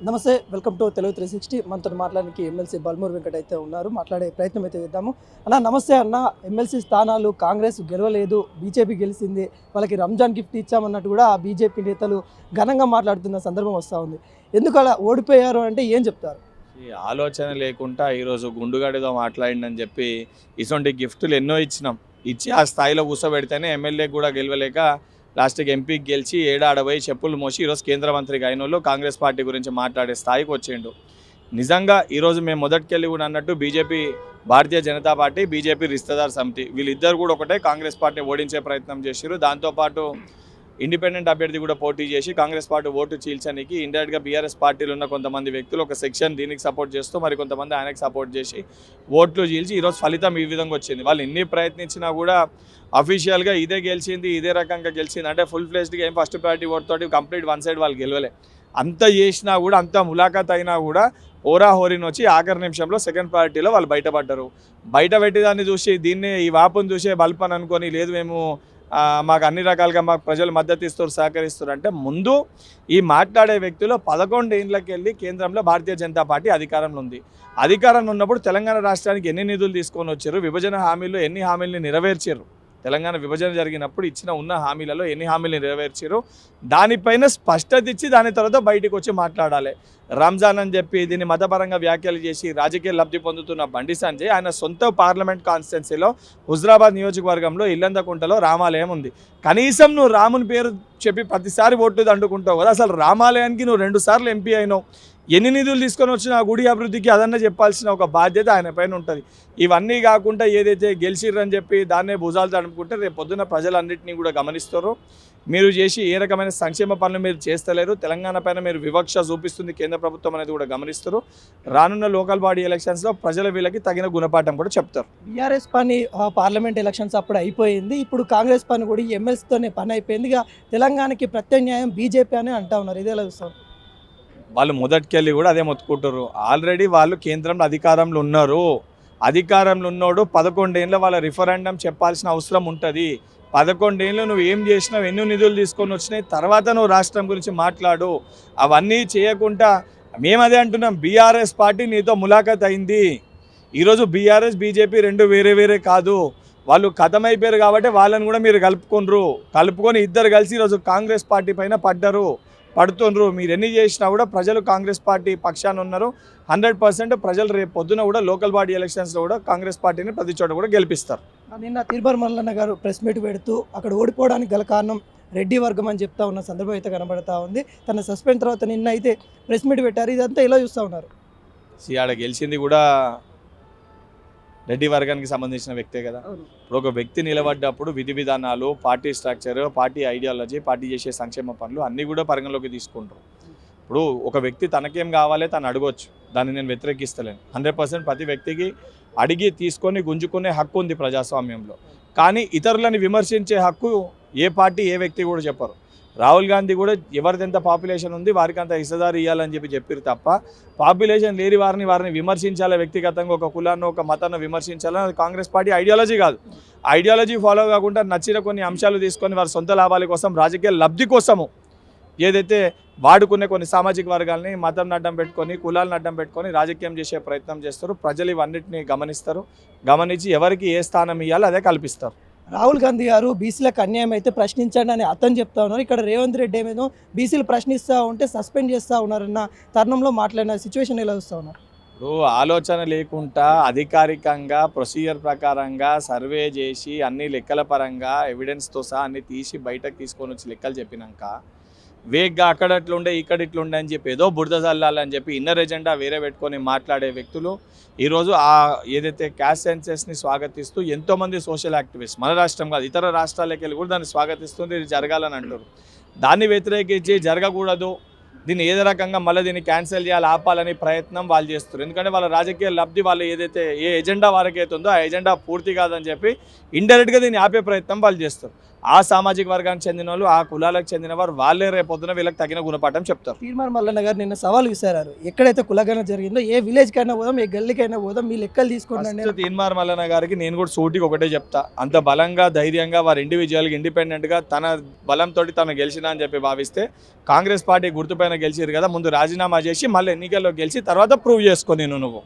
నమస్తే, welcome to Telugu 360. మనతో మాట్లాడడానికి ఎమ్మెల్సీ బల్మూరు వెంకట్ అయితే ఉన్నారు. మాట్లాడే ప్రయత్నం అయితే చేద్దాము. అన్న నమస్తే అన్న. ఎమ్మెల్సీ స్థానాలు కాంగ్రెస్ గెలవలేదు, బీజేపీ గెలిచింది, వాళ్ళకి రంజాన్ గిఫ్ట్ ఇచ్చామన్నట్టు కూడా ఆ బీజేపీ నేతలు ఘనంగా మాట్లాడుతున్న సందర్భం వస్తూ ఉంది. ఎందుకు అలా ఓడిపోయారు అంటే ఏం చెప్తారు? ఈ ఆలోచన లేకుండా ఈరోజు గుండుగాడిగా మాట్లాడిందని చెప్పి ఇటువంటి గిఫ్టులు ఎన్నో ఇచ్చి ఆ స్థాయిలో కూర్చోబెడితేనే ఎమ్మెల్యే కూడా గెలవలేక లాస్ట్కి ఎంపీకి గెలిచి ఏడాడబోయి చెప్పులు మోసి ఈరోజు కేంద్ర మంత్రికి అయిన వాళ్ళు కాంగ్రెస్ పార్టీ గురించి మాట్లాడే స్థాయికి వచ్చిండు. నిజంగా ఈరోజు మేము మొదటికెళ్ళి కూడా అన్నట్టు BJP, Bharatiya Janata party, BJP రిస్తదార్ సమితి వీళ్ళిద్దరు కూడా ఒకటే కాంగ్రెస్ పార్టీ ఓడించే ప్రయత్నం చేశారు. దాంతోపాటు ఇండిపెండెంట్ అభ్యర్థి కూడా పోటీ చేసి కాంగ్రెస్ పార్టీ ఓటు చీల్చడానికి ఇండైరెక్ట్గా బీఆర్ఎస్ పార్టీలో ఉన్న కొంతమంది వ్యక్తులు ఒక సెక్షన్ దీనికి సపోర్ట్ చేస్తూ మరి కొంతమంది ఆయనకు సపోర్ట్ చేసి ఓట్లు చీల్చి ఈరోజు ఫలితం ఈ విధంగా వచ్చింది. వాళ్ళు ఎన్ని ప్రయత్నించినా కూడా అఫీషియల్గా ఇదే గెలిచింది, ఇదే రకంగా గెలిచింది అంటే ఫుల్ ఫ్లెజ్డ్గా ఏం ఫస్ట్ పార్టీ ఓటుతోటి కంప్లీట్ వన్ సైడ్ వాళ్ళు గెలవలే. అంత చేసినా కూడా, అంత ములాఖాత్ అయినా కూడా హోరాహోరీని వచ్చి ఆఖరి నిమిషంలో సెకండ్ పార్టీలో వాళ్ళు బయటపడ్డారు. బయట పెట్టేదాన్ని చూసి దీన్ని ఈ వాపును చూసే బల్పని అనుకొని లేదు మేము మాకు అన్ని రకాలుగా మాకు ప్రజలు మద్దతు ఇస్తారు, సహకరిస్తారు అంటే ముందు ఈ మాట్లాడే వ్యక్తులు 11 ఏళ్ళకి వెళ్ళి కేంద్రంలో భారతీయ జనతా పార్టీ అధికారంలో ఉంది. అధికారంలో ఉన్నప్పుడు తెలంగాణ రాష్ట్రానికి ఎన్ని నిధులు తీసుకొని వచ్చారు, విభజన హామీలు ఎన్ని హామీలని నెరవేర్చారు, తెలంగాణ విభజన జరిగినప్పుడు ఉన్న హామీలలో ఎన్ని హామీలు నెరవేర్చారు, దానిపైన స్పష్టత ఇచ్చి దాని తర్వాత బయటకు వచ్చి మాట్లాడాలి. రంజాన్ అని చెప్పి దీన్ని మతపరంగా వ్యాఖ్యలు చేసి రాజకీయ లబ్ధి పొందుతున్న బండి సంజయ్ ఆయన సొంత పార్లమెంట్ కాన్స్టిట్యున్సీలో హుజరాబాద్ నియోజకవర్గంలో ఇల్లందకుంటలో రామాలయం ఉంది. కనీసం నువ్వు రాముని పేరు చెప్పి ప్రతిసారి ఓట్లు దండుకుంటావు కదా, అసలు రామాలయానికి నువ్వు 2 సార్లు ఎంపీ అయినావు, ఎన్ని నిధులు తీసుకొని వచ్చిన ఆ గుడి అభివృద్ధికి అదన్నా చెప్పాల్సిన ఒక బాధ్యత ఆయన పైన ఉంటుంది. ఇవన్నీ కాకుండా ఏదైతే గెలిచిర్రని చెప్పి దాన్నే భుజాలు తడుపుకుంటే రేపు పొద్దున్న ప్రజలన్నింటినీ కూడా గమనిస్తారు. మీరు చేసి ఏ రకమైన సంక్షేమ పనులు మీరు చేస్తలేరు, తెలంగాణ పైన మీరు వివక్ష చూపిస్తుంది కేంద్ర ప్రభుత్వం అనేది కూడా గమనిస్తారు. రానున్న లోకల్ బాడీ ఎలక్షన్స్లో ప్రజల వీళ్ళకి తగిన గుణపాఠం కూడా చెప్తారు. బీఆర్ఎస్ పని పార్లమెంట్ ఎలక్షన్స్ అప్పుడు అయిపోయింది, ఇప్పుడు కాంగ్రెస్ పని కూడా ఎమ్మెల్సీతోనే పని అయిపోయింది. ఇక తెలంగాణకి ప్రత్యామ్నాయం బీజేపీ అని అంటా ఉన్నారు. ఇదే చూస్తాం. వాళ్ళు మొదటికెళ్ళి కూడా అదే మొత్తుకుంటారు. ఆల్రెడీ వాళ్ళు కేంద్రంలో అధికారంలో ఉన్నారు. అధికారంలో ఉన్నోడు 11 ఏళ్ళ వాళ్ళ రిఫరెండం చెప్పాల్సిన అవసరం ఉంటుంది. 11 ఏళ్ళు నువ్వు ఏం చేసినావు, ఎన్ని నిధులు తీసుకొని వచ్చినాయి, తర్వాత నువ్వు రాష్ట్రం గురించి మాట్లాడు. అవన్నీ చేయకుండా మేము అదే అంటున్నాం, బీఆర్ఎస్ పార్టీ నీతో ములాఖత్ అయింది. ఈరోజు బీఆర్ఎస్ బీజేపీ రెండు వేరే వేరే కాదు, వాళ్ళు కథమైపోయారు కాబట్టి వాళ్ళని కూడా మీరు కలుపుకొని ఇద్దరు కలిసి ఈరోజు కాంగ్రెస్ పార్టీ పైన పడుతుండ్రు. మీరు ఎన్ని చేసినా కూడా ప్రజలు కాంగ్రెస్ పార్టీ పక్షాన ఉన్నారు. 100% ప్రజలు రేపు పొద్దున కూడా లోకల్ బాడీ ఎలక్షన్స్లో కూడా కాంగ్రెస్ పార్టీని ప్రతి చోట కూడా గెలిపిస్తారు. నిన్న తీర్బర్ మల్లన్న గారు ప్రెస్ మీట్ పెడుతూ అక్కడ ఓడిపోవడానికి గల కారణం రెడ్డి వర్గం అని చెప్తా ఉన్న సందర్భం అయితే కనబడతా ఉంది. తన సస్పెండ్ తర్వాత నిన్న అయితే ప్రెస్ మీట్ పెట్టారు. ఇదంతా ఇలా చూస్తూ ఉన్నారు. ఆడ గెలిచింది కూడా రెడ్డి వర్గానికి సంబంధించిన వ్యక్తే కదా. ఇప్పుడు ఒక వ్యక్తి నిలబడ్డప్పుడు విధి విధానాలు, party structure, party ideology, party చేసే సంక్షేమ పనులు అన్నీ కూడా పరిగణలోకి తీసుకుంటారు. ఇప్పుడు ఒక వ్యక్తి తనకేం కావాలో తను అడగొచ్చు, దాన్ని నేను వ్యతిరేకిస్తలేను. 100% ప్రతి వ్యక్తికి అడిగి తీసుకొని గుంజుకునే హక్కు ఉంది ప్రజాస్వామ్యంలో. కానీ ఇతరులని విమర్శించే హక్కు ఏ పార్టీ ఏ వ్యక్తి కూడా చెప్పరు. రాహుల్ గాంధీ కూడా ఎవరిది ఎంత పాపులేషన్ ఉంది వారికి అంత హిస్సేదారు ఇవ్వాలని చెప్పారు తప్ప పాపులేషన్ లేని వారిని విమర్శించాలి, వ్యక్తిగతంగా ఒక కులాన్ని ఒక మతాన్ని విమర్శించాలని అది కాంగ్రెస్ పార్టీ ఐడియాలజీ కాదు. ఐడియాలజీ ఫాలో కాకుండా నచ్చిన కొన్ని అంశాలు తీసుకొని వారి సొంత లాభాల కోసం, రాజకీయ లబ్ధి కోసము ఏదైతే వాడుకునే కొన్ని సామాజిక వర్గాలని మతం అడ్డం పెట్టుకొని, కులాలను అడ్డం పెట్టుకొని రాజకీయం చేసే ప్రయత్నం చేస్తారు. ప్రజలు ఇవన్నిటిని గమనించి ఎవరికి ఏ స్థానం ఇవ్వాలో అదే కల్పిస్తారు. రాహుల్ గాంధీ గారు బీసీలకు అన్యాయం అయితే ప్రశ్నించండి అని అతను చెప్తా ఉన్నారు. ఇక్కడ రేవంత్ రెడ్డి ఏమేదో బీసీలు ప్రశ్నిస్తూ ఉంటే సస్పెండ్ చేస్తూ ఉన్నారన్న తరుణంలో మాట్లాడిన సిచ్యువేషన్ ఎలా చూస్తూ ఉన్నారు? ఇప్పుడు ఆలోచన లేకుండా అధికారికంగా ప్రొసీజర్ ప్రకారంగా సర్వే చేసి అన్ని లెక్కల పరంగా ఎవిడెన్స్తో సహా అన్ని తీసి బయటకు తీసుకొని వచ్చి లెక్కలు చెప్పినాక వేగ్గా అక్కడ ఇట్లుండే ఇక్కడ ఇట్లుండే అని చెప్పి ఏదో బురద చల్లాలని చెప్పి ఇన్నర్ ఎజెండా వేరే పెట్టుకొని మాట్లాడే వ్యక్తులు ఈరోజు ఏదైతే క్యాస్ట్ సెన్సెస్ని స్వాగతిస్తూ ఎంతోమంది సోషల్ యాక్టివిస్ట్ మన రాష్ట్రం కాదు ఇతర రాష్ట్రాలకు వెళ్ళి కూడా దాన్ని స్వాగతిస్తుంది, ఇది జరగాలని అంటారు. దాన్ని వ్యతిరేకించి జరగకూడదు, దీన్ని ఏదో రకంగా మళ్ళీ దీన్ని క్యాన్సిల్ చేయాలి, ఆపాలని ప్రయత్నం వాళ్ళు చేస్తారు. ఎందుకంటే వాళ్ళ రాజకీయ లబ్ధి వాళ్ళు ఏదైతే ఏ ఎజెండా వారికైతే ఉందో ఆ ఎజెండా పూర్తి కాదని చెప్పి ఇండైరెక్ట్గా దీన్ని ఆపే ప్రయత్నం వాళ్ళు చేస్తారు. ఆ సామాజిక వర్గానికి చెందిన వాళ్ళు, ఆ కులాలకు చెందిన వారు వాళ్ళే రేపొద్దున వీళ్ళకి తగిన గుణపాఠం చెప్తారు. తీర్మార్ మల్లన్న గారు నిన్న సవాల్ విసిరారు. ఎక్కడైతే కులగణన జరిగిందో ఏ విలేజ్కైనా పోదాం, ఏ గల్లీకైనా పోదాం, మీ లెక్కలు తీసుకోండి. ఫస్ట్ తీన్మార్ మల్లన్న గారికి నేను కూడా సూటికి ఒకటే చెప్తా, అంత బలంగా ధైర్యంగా వారు ఇండివిజువల్గా ఇండిపెండెంట్గా తన బలంతో తను గెలిచినా అని చెప్పి భావిస్తే కాంగ్రెస్ పార్టీ గుర్తుపైన గెలిచిరు కదా, ముందు రాజీనామా చేసి మళ్ళీ ఎన్నికల్లో గెలిచి తర్వాత ప్రూవ్ చేసుకో నువ్వు.